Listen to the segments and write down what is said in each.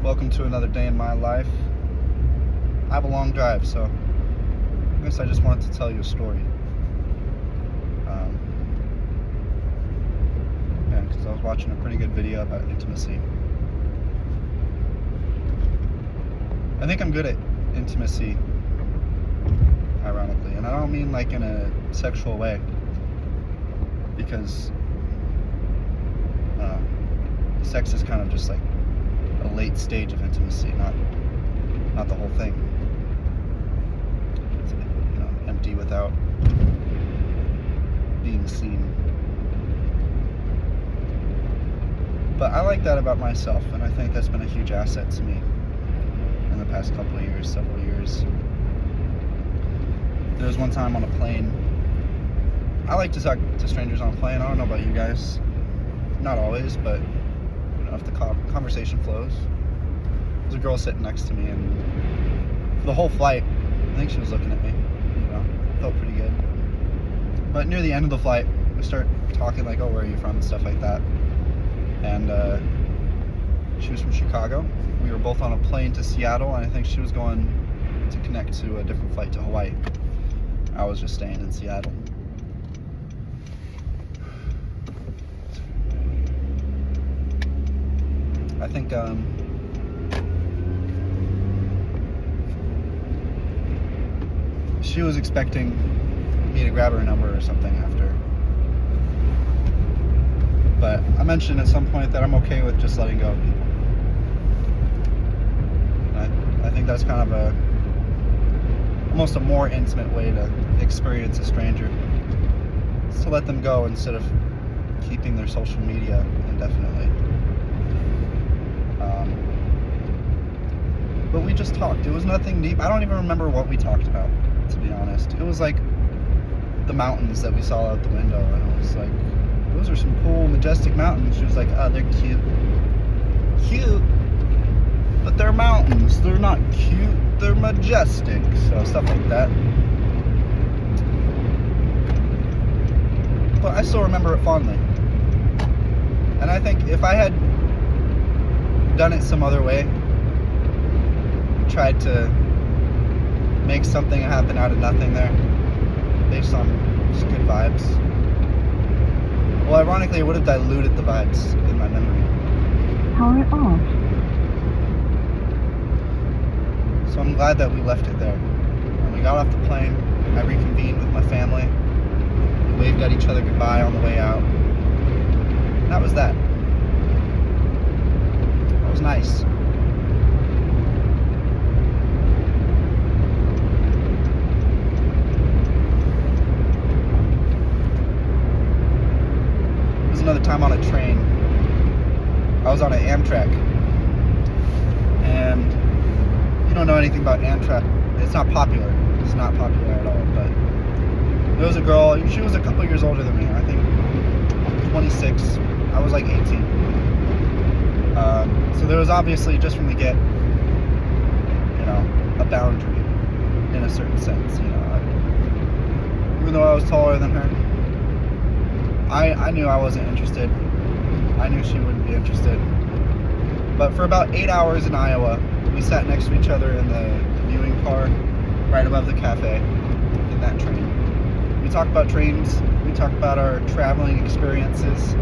Welcome to another day in my life. I have a long drive, so I guess I just wanted to tell you a story. Because I was watching a pretty good video about intimacy. I think I'm good at intimacy, ironically, and I don't mean like in a sexual way, because sex is kind of just like a late stage of intimacy, not the whole thing. It's, empty without being seen. But I like that about myself, and I think that's been a huge asset to me in the past several years. There was one time on a plane. I like to talk to strangers on a plane. I don't know about you guys. Not always, but if the conversation flows. There's a girl sitting next to me, and for the whole flight, I think she was looking at me. Felt pretty good. But near the end of the flight, we start talking like, "Oh, where are you from?" and stuff like that. And she was from Chicago. We were both on a plane to Seattle, and I think she was going to connect to a different flight to Hawaii. I was just staying in Seattle. I think she was expecting me to grab her number or something after. But I mentioned at some point that I'm okay with just letting go of people. And I think that's kind of almost a more intimate way to experience a stranger. It's to let them go instead of keeping their social media indefinitely. But we just talked. It was nothing deep. I don't even remember what we talked about, to be honest. It was like the mountains that we saw out the window, and I was like, "Those are some cool, majestic mountains." She was like, "Oh, they're cute." Cute? But they're mountains. They're not cute. They're majestic. So stuff like that. But I still remember it fondly. And I think if I had done it some other way, tried to make something happen out of nothing there, based on just good vibes, well, ironically, it would have diluted the vibes in my memory. Power off. So I'm glad that we left it there. When we got off the plane, I reconvened with my family. We waved at each other goodbye on the way out. And that was that. That was nice. Another time on a train. I was on an Amtrak, and you don't know anything about Amtrak. It's not popular. It's not popular at all. But there was a girl. She was a couple years older than me. I think 26. I was like 18. So there was obviously, just from the get, a boundary in a certain sense. Even though I was taller than her, I knew I wasn't interested. I knew she wouldn't be interested. But for about 8 hours in Iowa, we sat next to each other in the viewing car right above the cafe in that train. We talked about trains. We talked about our traveling experiences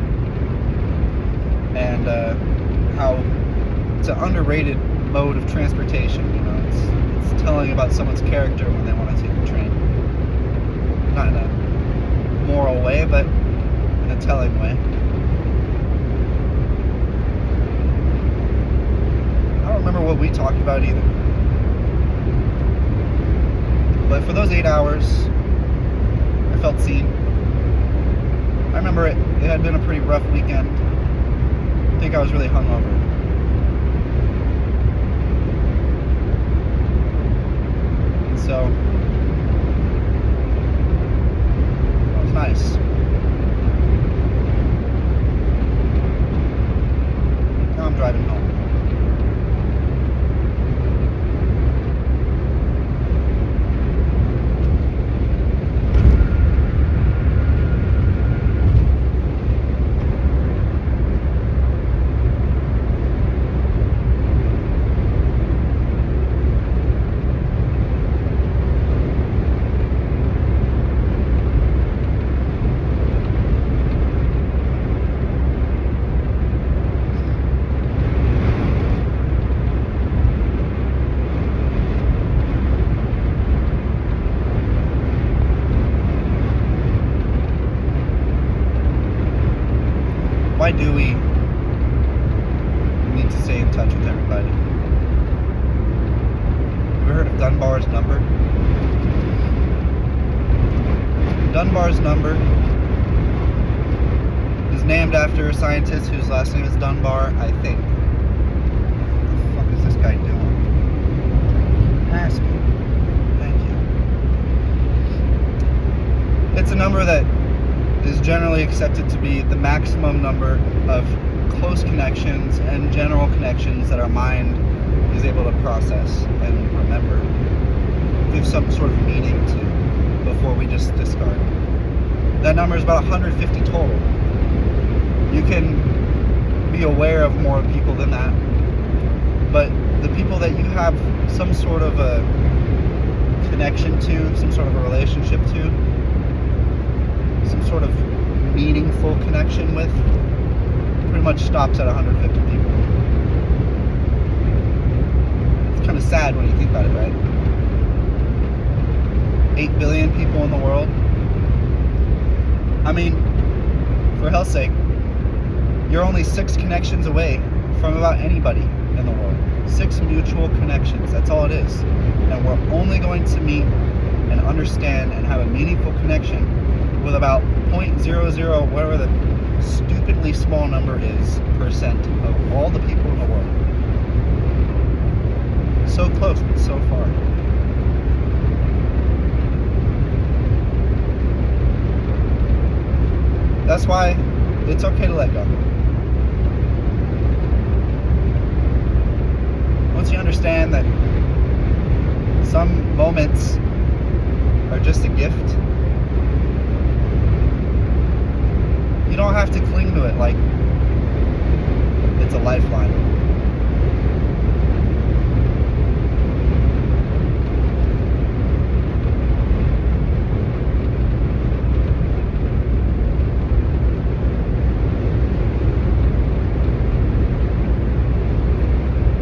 and how it's an underrated mode of transportation. It's telling about someone's character when they want to take the train. Not in a moral way, but in a telling way. I don't remember what we talked about either. But for those 8 hours, I felt seen. I remember it had been a pretty rough weekend. I think I was really hungover. And so, that was nice. Now I'm driving home. stay in touch with everybody. Have you heard of Dunbar's number? Dunbar's number is named after a scientist whose last name is Dunbar, I think. What the fuck is this guy doing? Ask me. Thank you. It's a number that is generally accepted to be the maximum number of close connections and general connections that our mind is able to process and remember, give some sort of meaning to before we just discard. That number is about 150 total. You can be aware of more people than that, but the people that you have some sort of a connection to, some sort of a relationship to, some sort of meaningful connection with, pretty much stops at 150 people. It's kind of sad when you think about it, right? 8 billion people in the world. I mean, for hell's sake, you're only 6 connections away from about anybody in the world. 6 mutual connections, that's all it is. And we're only going to meet and understand and have a meaningful connection with about 0.00, whatever the stupidly small number is, percent of all the people in the world. So close, but so far. That's why it's okay to let go. Once you understand that some moments are just a gift, you don't have to cling to it like it's a lifeline.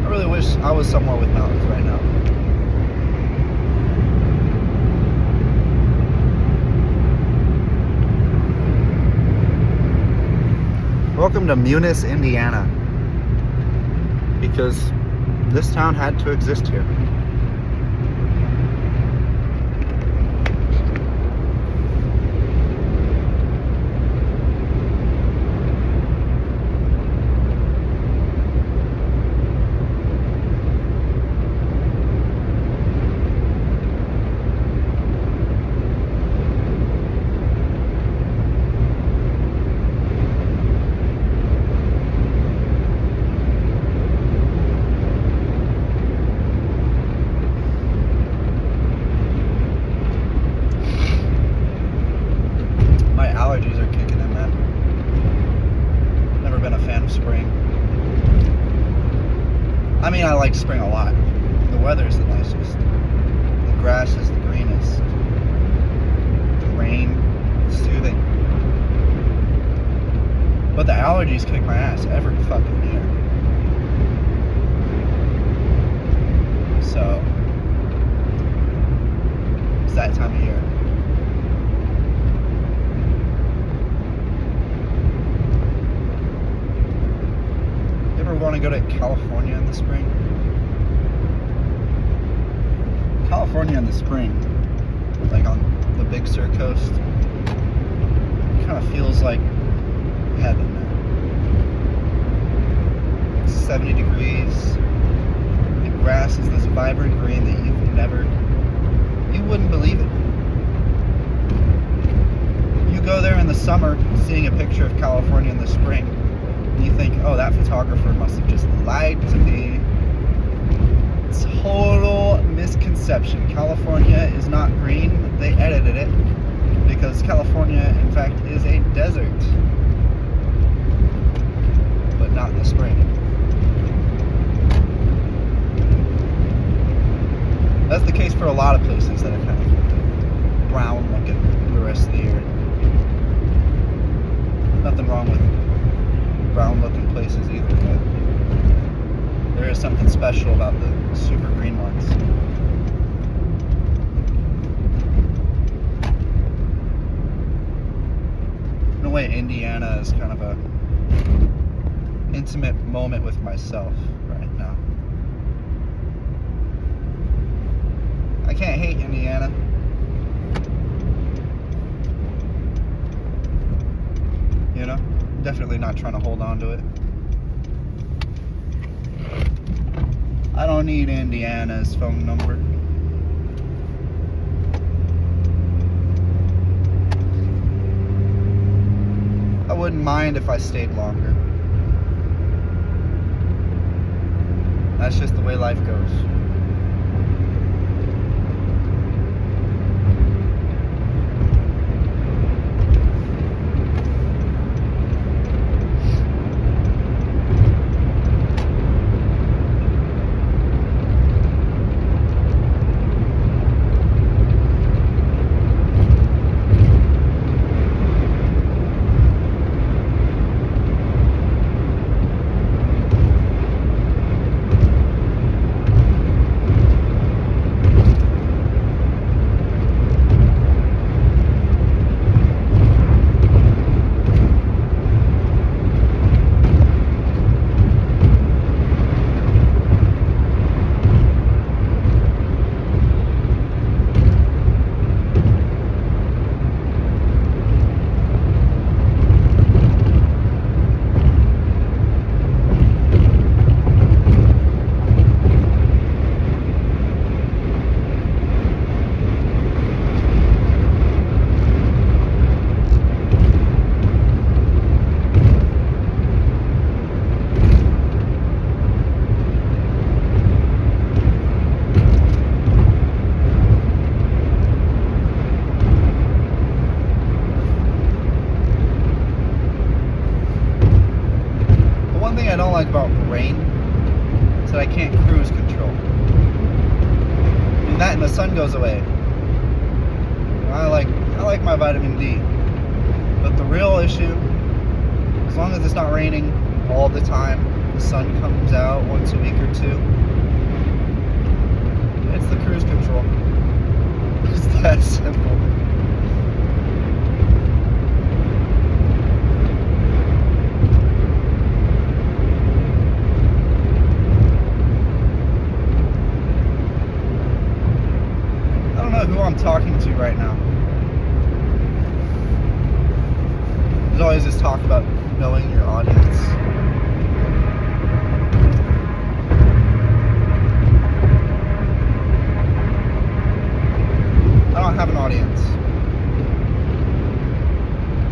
I really wish I was somewhere with mountains right now. Welcome to Munis, Indiana, because this town had to exist here. Allergies are kicking in, man. Never been a fan of spring. I mean, I like spring a lot. The weather is the nicest. The grass is the greenest. The rain is soothing. But the allergies kick my ass every fucking year. So, it's that time of year. Want to go to California in the spring? California in the spring, like on the Big Sur coast, it kind of feels like heaven. It's 70 degrees. The grass is this vibrant green that you wouldn't believe it. You go there in the summer, seeing a picture of California in the spring, you think, oh, that photographer must have just lied to me. Total misconception. California is not green. They edited it because California, in fact, is a desert, but not in the spring. That's the case for a lot of places that are kind of brown looking the rest of the year. Nothing wrong with brown looking places either, but there is something special about the super green ones. In a way, Indiana is kind of a intimate moment with myself right now. I can't hate Indiana. You know? Definitely not trying to hold on to it. I don't need Indiana's phone number. I wouldn't mind if I stayed longer. That's just the way life goes. I don't like about rain is that I can't cruise control. And that and the sun goes away. I like my vitamin D. But the real issue, as long as it's not raining all the time, the sun comes out once a week or two, it's the cruise control. It's that simple. Who I'm talking to right now. There's always this talk about knowing your audience. I don't have an audience.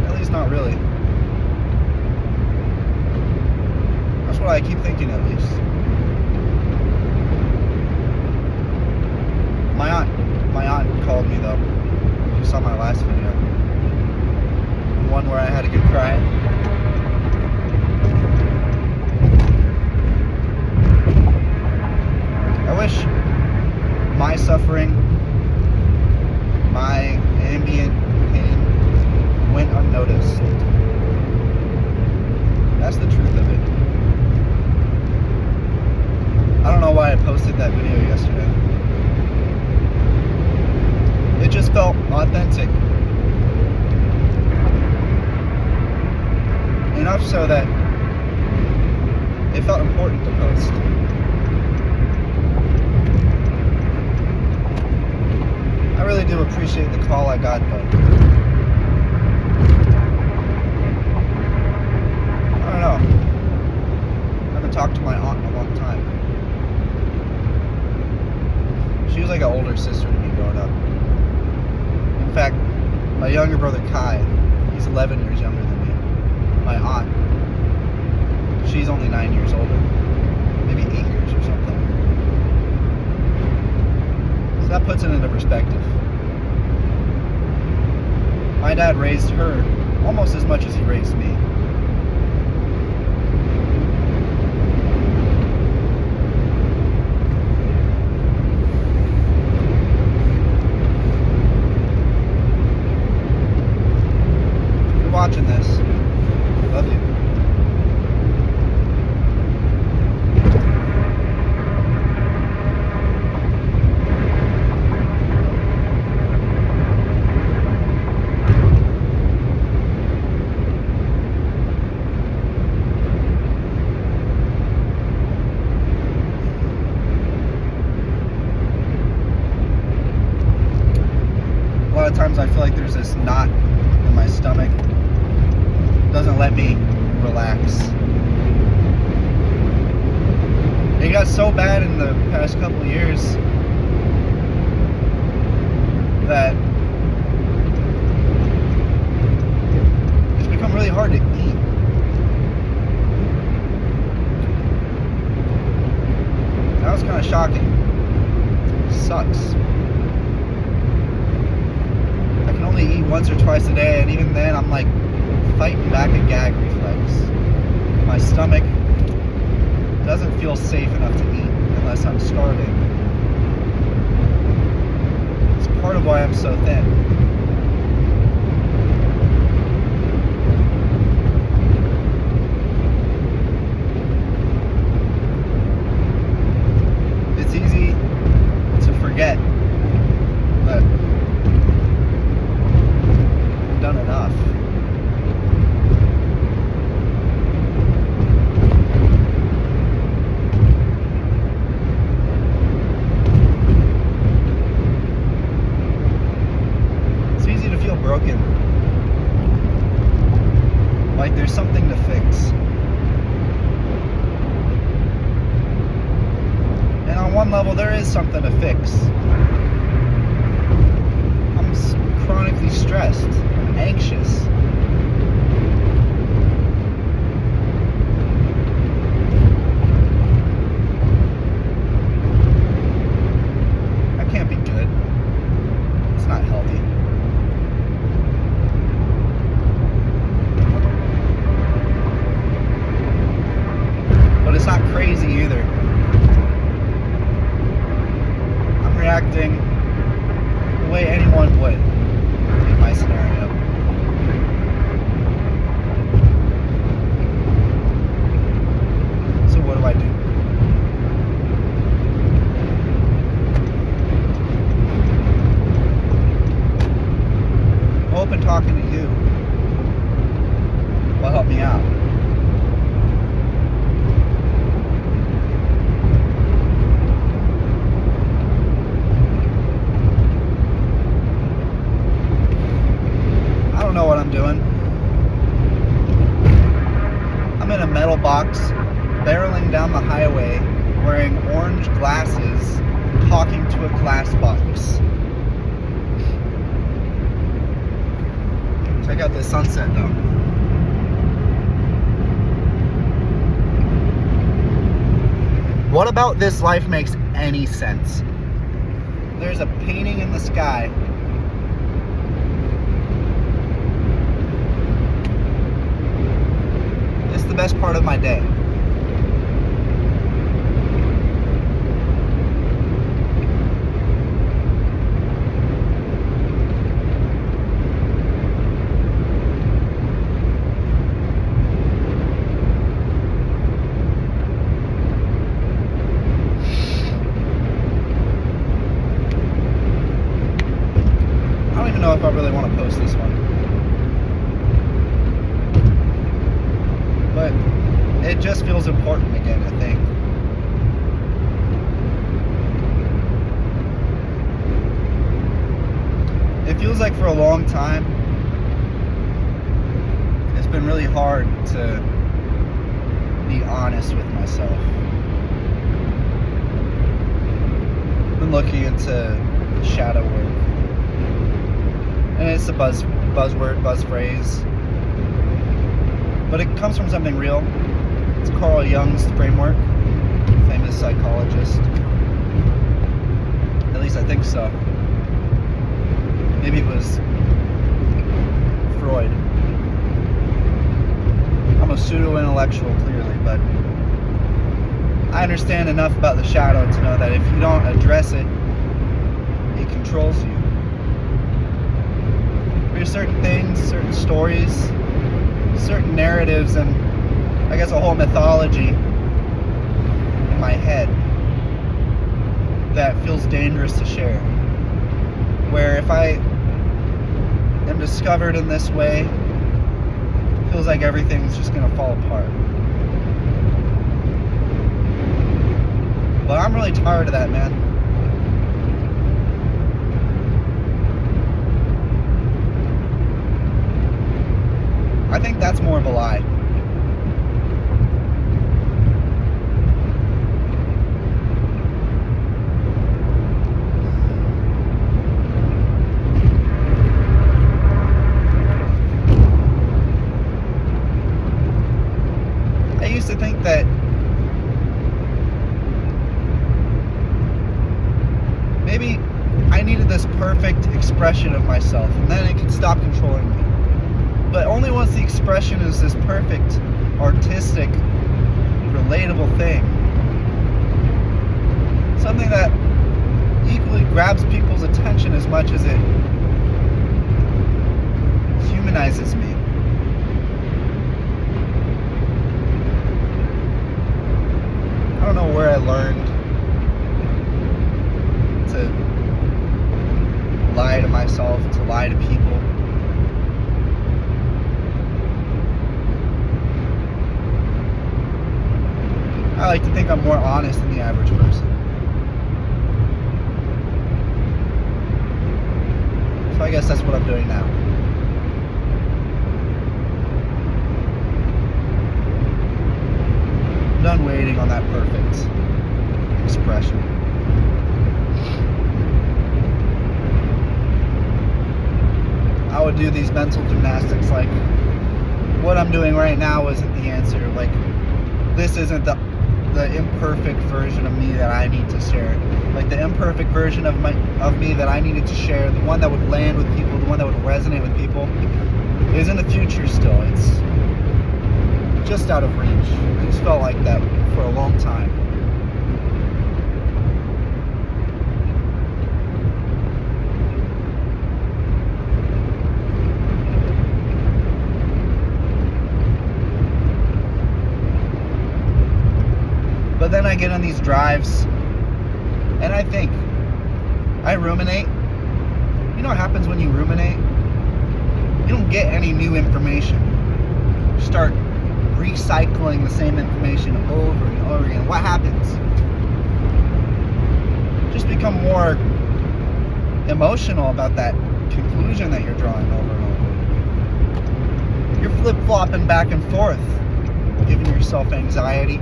At least not really. That's what I keep thinking, at least. My aunt called me though. You saw my last video. The one where I had a good cry. I wish my suffering, my ambient pain went unnoticed. That's the truth of it. I don't know why I posted that video yesterday. It just felt authentic. Enough so that it felt important to post. I really do appreciate the call I got though. I don't know. I haven't talked to my aunt in a long time. She was like an older sister to me growing up. In fact, my younger brother Kai, he's 11 years younger than me. My aunt, she's only 9 years older. Maybe 8 years or something. So that puts it into perspective. My dad raised her almost as much as he raised me. Watching this. Love you. Sometimes I feel like there's this knot in my stomach. It doesn't let me relax. It got so bad in the past couple of years that it's become really hard to eat. That was kind of shocking. Sucks. I can only eat once or twice a day, and even then I'm like fighting back a gag reflex. My stomach doesn't feel safe enough to eat unless I'm starving. It's part of why I'm so thin. It's easy to forget that I've done enough. Broken. Like there's something to fix. And on one level, there is something to fix. I'm chronically stressed, I'm anxious. I can't be good. It's not healthy. It's not crazy either. I'm reacting the way anyone would in my scenario. So what do I do? I'm hoping talking to you will help me out. Know what I'm doing. I'm in a metal box, barreling down the highway, wearing orange glasses, talking to a glass box. Check out this sunset though. What about this life makes any sense? There's a painting in the sky. The best part of my day. I don't even know if I really want to post this one. But it just feels important again, I think. It feels like for a long time, it's been really hard to be honest with myself. I've been looking into shadow work. And it's a buzzword, buzz phrase. But it comes from something real. It's Carl Jung's framework, famous psychologist. At least I think so. Maybe it was Freud. I'm a pseudo-intellectual, clearly, but I understand enough about the shadow to know that if you don't address it, it controls you. There's certain things, certain stories, certain narratives, and I guess a whole mythology in my head that feels dangerous to share. Where if I am discovered in this way, it feels like everything's just gonna fall apart. But I'm really tired of that, man. I think that's more of a lie. I used to think that maybe I needed this perfect expression of myself, and then it could stop controlling me. But only once the expression is this perfect, artistic, relatable thing, something that equally grabs people's attention as much as it humanizes me. I don't know where I learned to lie to myself, to lie to people. I like to think I'm more honest than the average person. So I guess that's what I'm doing now. I'm done waiting on that perfect expression. I would do these mental gymnastics like, what I'm doing right now isn't the answer. Like, this isn't the imperfect version of me that I need to share. Like, the imperfect version of me that I needed to share, the one that would land with people, the one that would resonate with people, is in the future still. It's just out of reach. It just felt like that for a long time. But then I get on these drives and I think, I ruminate. You know what happens when you ruminate? You don't get any new information. You start recycling the same information over and over again. What happens? Just become more emotional about that conclusion that you're drawing over and over. You're flip-flopping back and forth, giving yourself anxiety.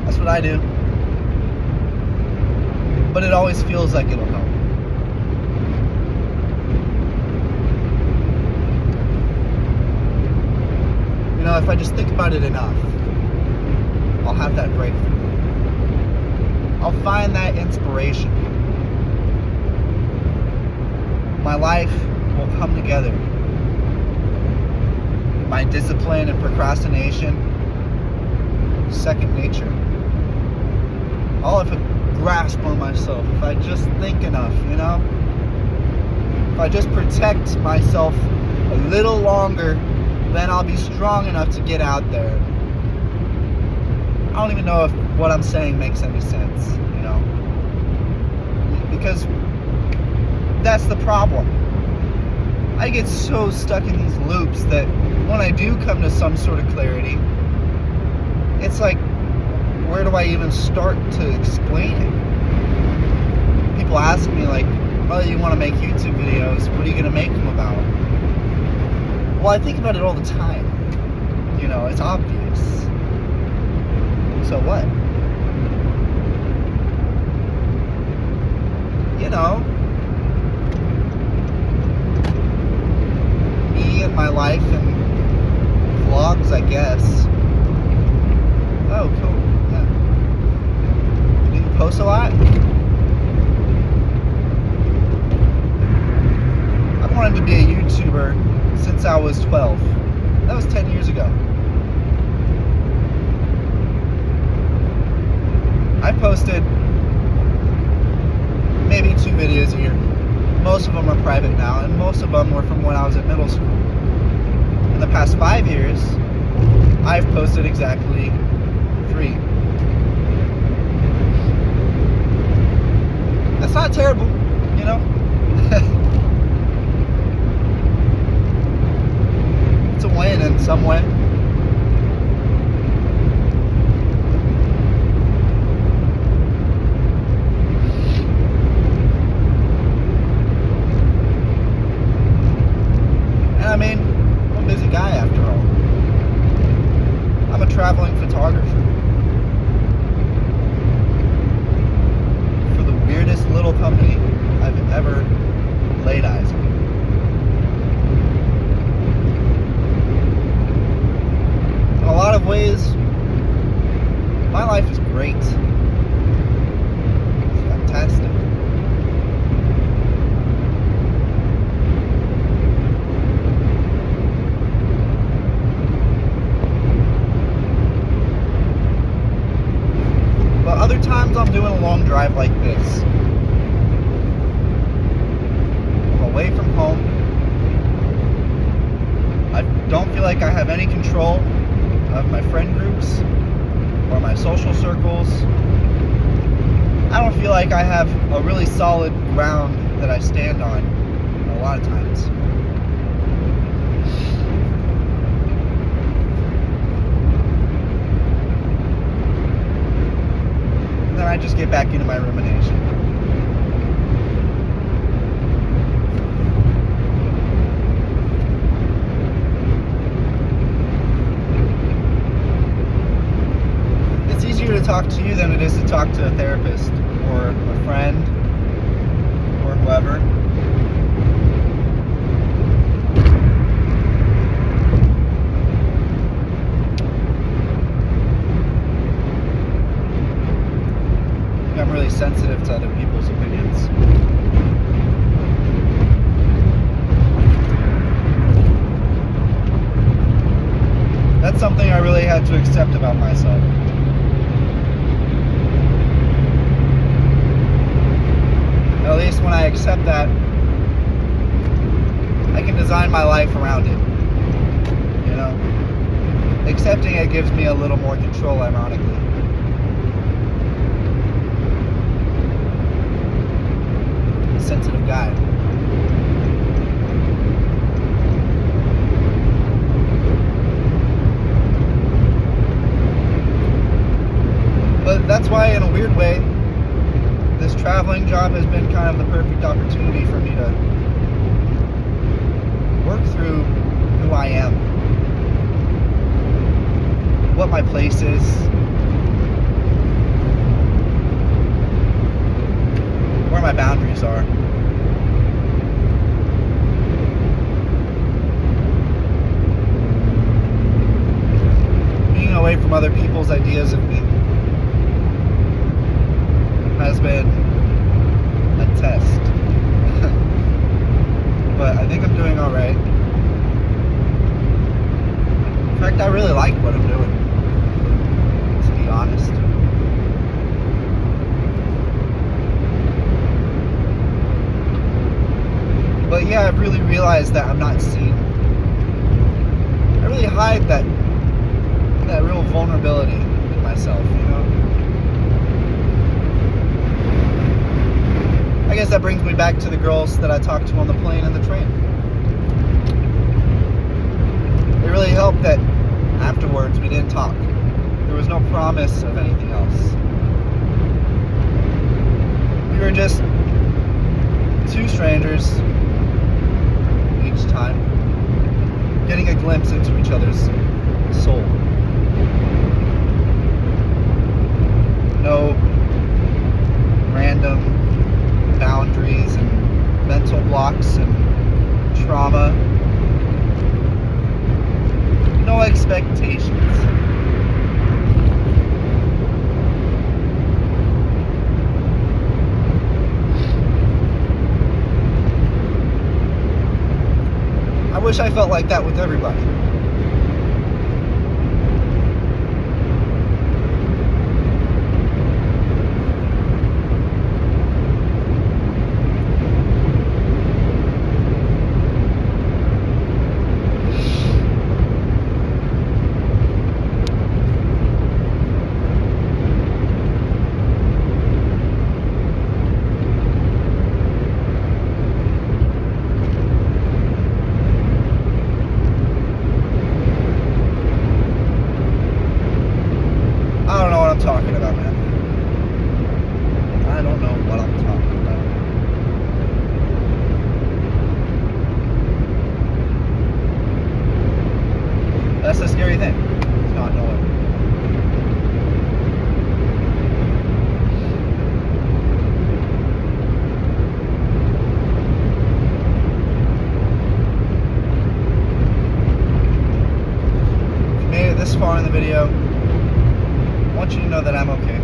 That's what I do. But it always feels like it'll help. You know, if I just think about it enough, I'll have that breakthrough. I'll find that inspiration. My life will come together. My discipline and procrastination, second nature. I'll have a grasp on myself if I just think enough, you know? If I just protect myself a little longer, then I'll be strong enough to get out there. I don't even know if what I'm saying makes any sense, you know? Because that's the problem. I get so stuck in these loops that when I do come to some sort of clarity, it's like, where do I even start to explain it? People ask me like, oh, you want to make YouTube videos, what are you going to make them about? Well, I think about it all the time. You know, it's obvious. So what? You know, me and my life and vlogs, I guess. Oh, cool. Yeah. Do you post a lot? I've wanted to be a YouTuber since I was 12. That was 10 years ago. I posted maybe 2 videos a year. Most of them are private now, and most of them were from when I was in middle school. In the past 5 years, I've posted exactly 3. That's not terrible, you know? It's a win in some way. traveling photographer. For the weirdest little company I've ever laid eyes on. In a lot of ways, my life is great. It's fantastic. But other times I'm doing a long drive like this. I'm away from home. I don't feel like I have any control of my friend groups or my social circles. I don't feel like I have a really solid ground that I stand on a lot of times. Then I just get back into my rumination. It's easier to talk to you than it is to talk to a therapist or a friend or whoever. I'm really sensitive to other people's opinions. That's something I really had to accept about myself. At least when I accept that, I can design my life around it. You know? Accepting it gives me a little more control, ironically. Sensitive guy. But that's why, in a weird way, this traveling job has been kind of the perfect opportunity for me to work through who I am, what my place is, where my boundaries are. Being away from other people's ideas of me has been a test. But I think I'm doing alright. In fact, I really like what I'm doing, to be honest. But yeah, I've really realized that I'm not seen. I really hide that real vulnerability in myself, you know? I guess that brings me back to the girls that I talked to on the plane and the train. It really helped that afterwards we didn't talk. There was no promise of anything else. We were just two strangers each time, getting a glimpse into each other's soul. No random boundaries and mental blocks and trauma. No expectations. I wish I felt like that with everybody. Talking about, man. I don't know what I'm talking about. That's the scary thing. It's not knowing. video. I want you to know that I'm okay.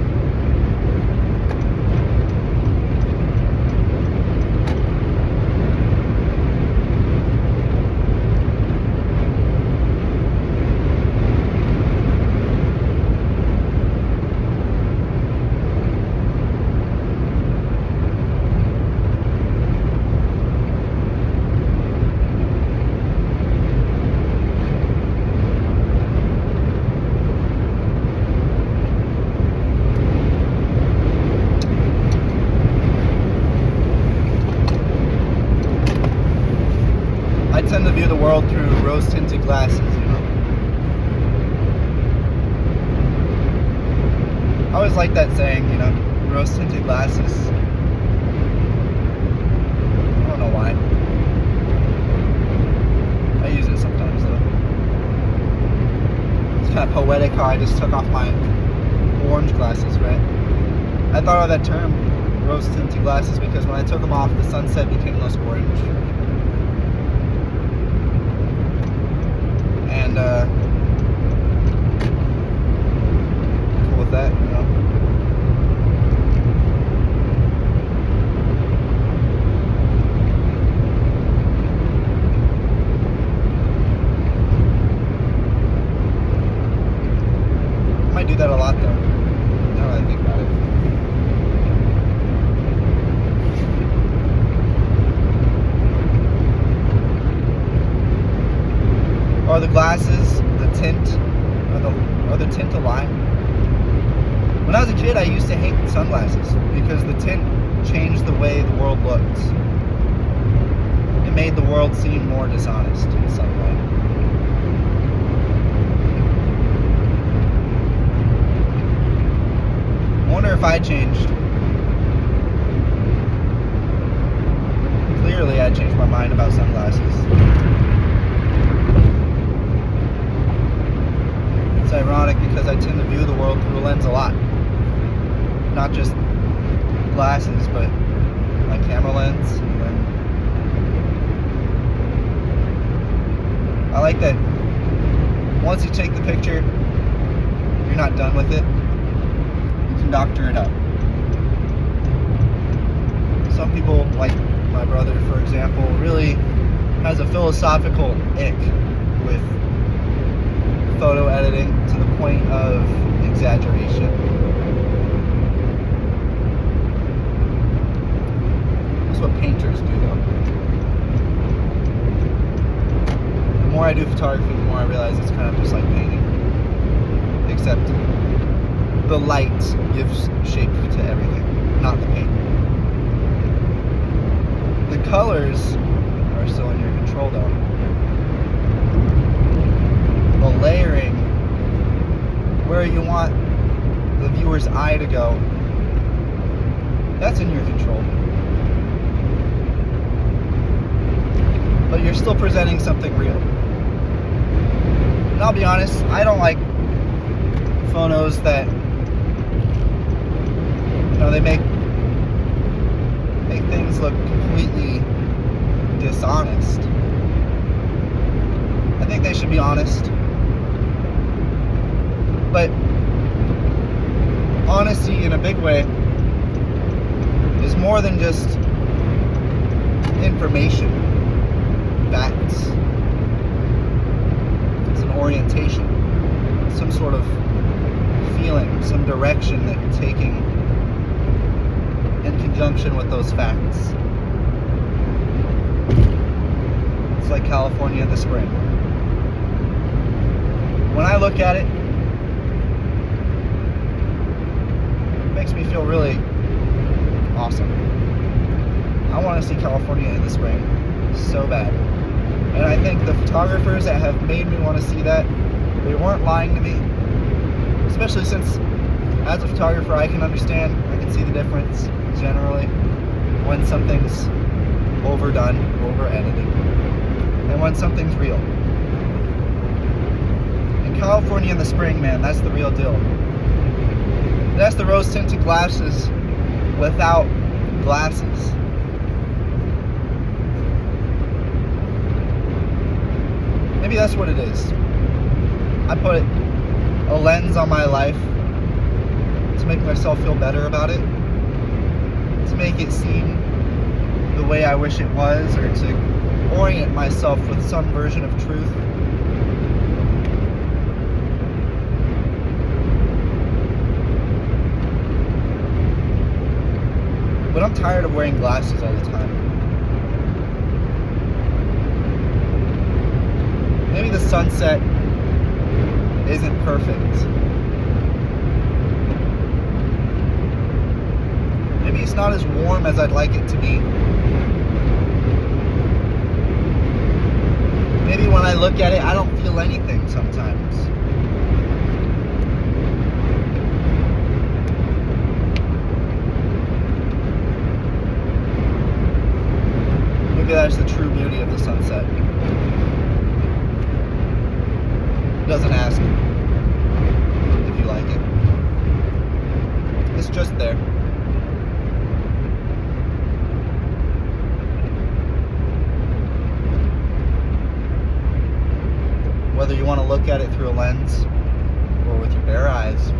I tend to view the world through rose-tinted glasses, you know. I always like that saying, you know, rose-tinted glasses. I don't know why. I use it sometimes, though. It's kind of poetic how I just took off my orange glasses, right? I thought of that term, rose-tinted glasses, because when I took them off, the sunset became less orange. And cool with that, you know. I might do that a lot though, now that I think about it. Are the glasses, the tint, are the tint a lie? When I was a kid, I used to hate sunglasses because the tint changed the way the world looked. It made the world seem more dishonest in some way. I wonder if I changed. Clearly, I changed my mind about sunglasses. It's ironic because I tend to view the world through a lens a lot. Not just glasses, but my camera lens. And I like that once you take the picture, you're not done with it. You can doctor it up. Some people, like my brother, for example, really has a philosophical ick with photo editing to the point of exaggeration. That's what painters do, though. The more I do photography, the more I realize it's kind of just like painting, except the light gives shape to everything, not the paint. The colors are still in your control, though. The layering, where you want the viewer's eye to go, that's in your control. But you're still presenting something real. And I'll be honest, I don't like photos that, you know, they make things look completely dishonest. I think they should be honest. But honesty in a big way is more than just information, facts. It's an orientation, some sort of feeling, some direction that you're taking in conjunction with those facts. It's like California in the spring. When I look at it, makes me feel really awesome. I want to see California in the spring so bad. And I think the photographers that have made me want to see that, they weren't lying to me. Especially since, as a photographer, I can understand, I can see the difference generally when something's overdone, over-edited, and when something's real. In California in the spring, man, that's the real deal. That's the rose-tinted glasses without glasses. Maybe that's what it is. I put it a lens on my life to make myself feel better about it, to make it seem the way I wish it was, or to orient myself with some version of truth. But I'm tired of wearing glasses all the time. Maybe the sunset isn't perfect. Maybe it's not as warm as I'd like it to be. Maybe when I look at it, I don't feel anything sometimes. Maybe that's the true beauty of the sunset. It doesn't ask if you like it. It's just there. Whether you want to look at it through a lens or with your bare eyes,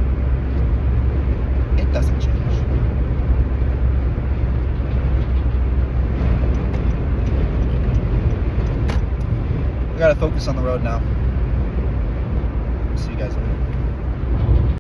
it doesn't change. I gotta focus on the road now. See you guys later.